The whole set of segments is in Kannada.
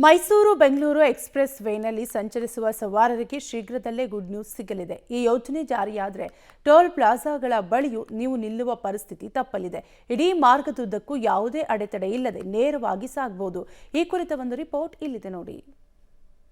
ಮೈಸೂರು ಬೆಂಗಳೂರು ಎಕ್ಸ್‌ಪ್ರೆಸ್ ವೇನಲ್ಲಿ ಸಂಚರಿಸುವ ಸವಾರರಿಗೆ ಶೀಘ್ರದಲ್ಲೇ ಗುಡ್ ನ್ಯೂಸ್ ಸಿಗಲಿದೆ. ಈ ಯೋಜನೆ ಜಾರಿಯಾದರೆ ಟೋಲ್ ಪ್ಲಾಜಾಗಳ ಬಳಿಯೂ ನೀವು ನಿಲ್ಲುವ ಪರಿಸ್ಥಿತಿ ತಪ್ಪಲಿದೆ. ಇಡೀ ಮಾರ್ಗದುದ್ದಕ್ಕೂ ಯಾವುದೇ ಅಡೆತಡೆ ಇಲ್ಲದೆ ನೇರವಾಗಿ ಸಾಗಬಹುದು. ಈ ಕುರಿತ ಒಂದು ರಿಪೋರ್ಟ್ ಇಲ್ಲಿದೆ ನೋಡಿ.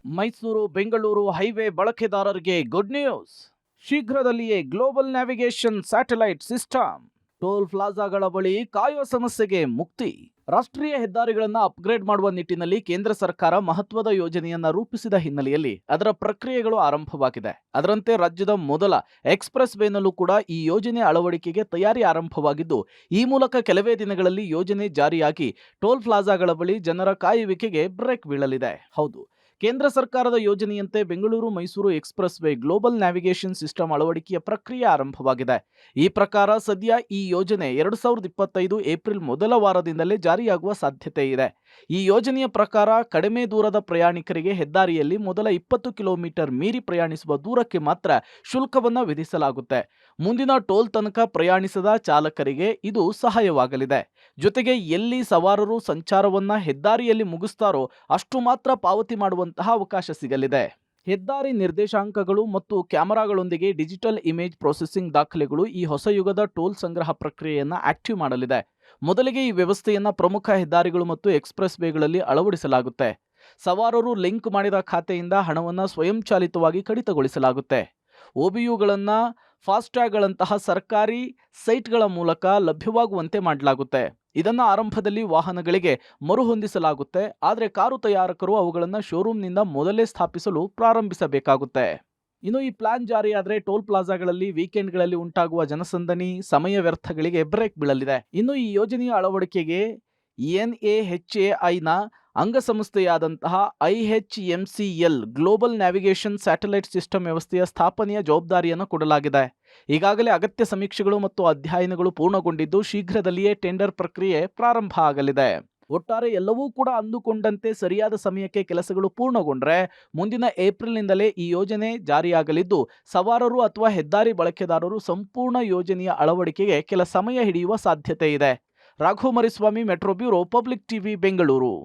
ಮೈಸೂರು ಬೆಂಗಳೂರು ಹೈವೇ ಬಳಕೆದಾರರಿಗೆ ಗುಡ್ ನ್ಯೂಸ್. ಶೀಘ್ರದಲ್ಲಿಯೇ global navigation satellite system. Toll ಪ್ಲಾಜಾಗಳ ಬಳಿ ಕಾಯುವ ಸಮಸ್ಯೆಗೆ ಮುಕ್ತಿ. ರಾಷ್ಟ್ರೀಯ ಹೆದ್ದಾರಿಗಳನ್ನು ಅಪ್ಗ್ರೇಡ್ ಮಾಡುವ ನಿಟ್ಟಿನಲ್ಲಿ ಕೇಂದ್ರ ಸರ್ಕಾರ ಮಹತ್ವದ ಯೋಜನೆಯನ್ನ ರೂಪಿಸಿದ ಹಿನ್ನೆಲೆಯಲ್ಲಿ ಅದರ ಪ್ರಕ್ರಿಯೆಗಳು ಆರಂಭವಾಗಿದೆ. ಅದರಂತೆ ರಾಜ್ಯದ ಮೊದಲ ಎಕ್ಸ್‌ಪ್ರೆಸ್ ವೇನಲ್ಲೂ ಕೂಡ ಈ ಯೋಜನೆ ಅಳವಡಿಕೆಗೆ ತಯಾರಿ ಆರಂಭವಾಗಿದ್ದು, ಈ ಮೂಲಕ ಕೆಲವೇ ದಿನಗಳಲ್ಲಿ ಯೋಜನೆ ಜಾರಿಯಾಗಿ ಟೋಲ್ ಪ್ಲಾಜಾಗಳ ಬಳಿ ಜನರ ಕಾಯುವಿಕೆಗೆ ಬ್ರೇಕ್ ಬೀಳಲಿದೆ. ಹೌದು, ಕೇಂದ್ರ ಸರ್ಕಾರದ ಯೋಜನೆಯಂತೆ Bengaluru Mysuru expressway global navigation system ಅಳವಡಿಕೆಯ ಪ್ರಕ್ರಿಯೆ ಆರಂಭವಾಗಿದೆ. ಈ ಪ್ರಕಾರ ಸದ್ಯ ಈ ಯೋಜನೆ 2025 ಏಪ್ರಿಲ್ ಮೊದಲ ವಾರದಿಂದಲೇ ಜಾರಿಯಾಗುವ ಸಾಧ್ಯತೆ ಇದೆ. ಈ ಯೋಜನೆಯ ಪ್ರಕಾರ ಕಡಿಮೆ ದೂರದ ಪ್ರಯಾಣಿಕರಿಗೆ ಹೆದ್ದಾರಿಯಲ್ಲಿ ಮೊದಲ 20 ಕಿಲೋಮೀಟರ್ ಮೀರಿ ಪ್ರಯಾಣಿಸುವ ದೂರಕ್ಕೆ ಮಾತ್ರ ಶುಲ್ಕವನ್ನು ವಿಧಿಸಲಾಗುತ್ತೆ. ಮುಂದಿನ ಟೋಲ್ ತನಕ ಪ್ರಯಾಣಿಸದ ಚಾಲಕರಿಗೆ ಇದು ಸಹಾಯವಾಗಲಿದೆ. ಜೊತೆಗೆ ಎಲ್ಲಿ ಸವಾರರು ಸಂಚಾರವನ್ನ ಹೆದ್ದಾರಿಯಲ್ಲಿ ಮುಗಿಸ್ತಾರೋ ಅಷ್ಟು ಮಾತ್ರ ಪಾವತಿ ಮಾಡುವಂತಹ ಅವಕಾಶ ಸಿಗಲಿದೆ. ಹೆದ್ದಾರಿ ನಿರ್ದೇಶಾಂಕಗಳು ಮತ್ತು ಕ್ಯಾಮೆರಾಗಳೊಂದಿಗೆ ಡಿಜಿಟಲ್ ಇಮೇಜ್ ಪ್ರೊಸೆಸಿಂಗ್ ದಾಖಲೆಗಳು ಈ ಹೊಸ ಯುಗದ ಟೋಲ್ ಸಂಗ್ರಹ ಪ್ರಕ್ರಿಯೆಯನ್ನ ಆಕ್ಟಿವ್ ಮಾಡಲಿದೆ. ಮೊದಲಿಗೆ ಈ ವ್ಯವಸ್ಥೆಯನ್ನ ಪ್ರಮುಖ ಹೆದ್ದಾರಿಗಳು ಮತ್ತು ಎಕ್ಸ್‌ಪ್ರೆಸ್ ವೇಗಳಲ್ಲಿ ಅಳವಡಿಸಲಾಗುತ್ತೆ. ಸವಾರರು ಲಿಂಕ್ ಮಾಡಿದ ಖಾತೆಯಿಂದ ಹಣವನ್ನು ಸ್ವಯಂಚಾಲಿತವಾಗಿ ಕಡಿತಗೊಳಿಸಲಾಗುತ್ತೆ. OBUಗಳನ್ನ ಫಾಸ್ಟ್ಯಾಗ್ಗಳಂತಹ ಸರ್ಕಾರಿ ಸೈಟ್ಗಳ ಮೂಲಕ ಲಭ್ಯವಾಗುವಂತೆ ಮಾಡಲಾಗುತ್ತೆ. ಇದನ್ನು ಆರಂಭದಲ್ಲಿ ವಾಹನಗಳಿಗೆ ಮರುಹೊಂದಿಸಲಾಗುತ್ತೆ. ಆದರೆ ಕಾರು ತಯಾರಕರು ಅವುಗಳನ್ನು ಶೋರೂಮ್ನಿಂದ ಮೊದಲೇ ಸ್ಥಾಪಿಸಲು ಪ್ರಾರಂಭಿಸಬೇಕಾಗುತ್ತೆ. ಇನ್ನು ಈ ಪ್ಲಾನ್ ಜಾರಿಯಾದರೆ ಟೋಲ್ ಪ್ಲಾಜಾಗಳಲ್ಲಿ ವೀಕೆಂಡ್ಗಳಲ್ಲಿ ಉಂಟಾಗುವ ಜನಸಂದಣಿ, ಸಮಯ ವ್ಯರ್ಥಗಳಿಗೆ ಬ್ರೇಕ್ ಬೀಳಲಿದೆ. ಇನ್ನು ಈ ಯೋಜನೆಯ ಅಳವಡಿಕೆಗೆ NAHAIನ ಅಂಗಸಂಸ್ಥೆಯಾದಂತಹ IHMCL global navigation satellite system ವ್ಯವಸ್ಥೆಯ ಸ್ಥಾಪನೆಯ ಜವಾಬ್ದಾರಿಯನ್ನು ಕೊಡಲಾಗಿದೆ. ಈಗಾಗಲೇ ಅಗತ್ಯ ಸಮೀಕ್ಷೆಗಳು ಮತ್ತು ಅಧ್ಯಯನಗಳು ಪೂರ್ಣಗೊಂಡಿದ್ದು, ಶೀಘ್ರದಲ್ಲಿಯೇ ಟೆಂಡರ್ ಪ್ರಕ್ರಿಯೆ ಪ್ರಾರಂಭ ಆಗಲಿದೆ. ಒಟ್ಟಾರೆ ಎಲ್ಲವೂ ಕೂಡ ಅಂದುಕೊಂಡಂತೆ ಸರಿಯಾದ ಸಮಯಕ್ಕೆ ಕೆಲಸಗಳು ಪೂರ್ಣಗೊಂಡ್ರೆ ಮುಂದಿನ ಏಪ್ರಿಲ್ನಿಂದಲೇ ಈ ಯೋಜನೆ ಜಾರಿಯಾಗಲಿದ್ದು, ಸವಾರರು ಅಥವಾ ಹೆದ್ದಾರಿ ಬಳಕೆದಾರರು ಸಂಪೂರ್ಣ ಯೋಜನೆಯ ಅಳವಡಿಕೆಗೆ ಕೆಲ ಸಮಯ ಹಿಡಿಯುವ ಸಾಧ್ಯತೆ ಇದೆ. Raghu Mariswamy, metro bureau, public TV, Bengaluru.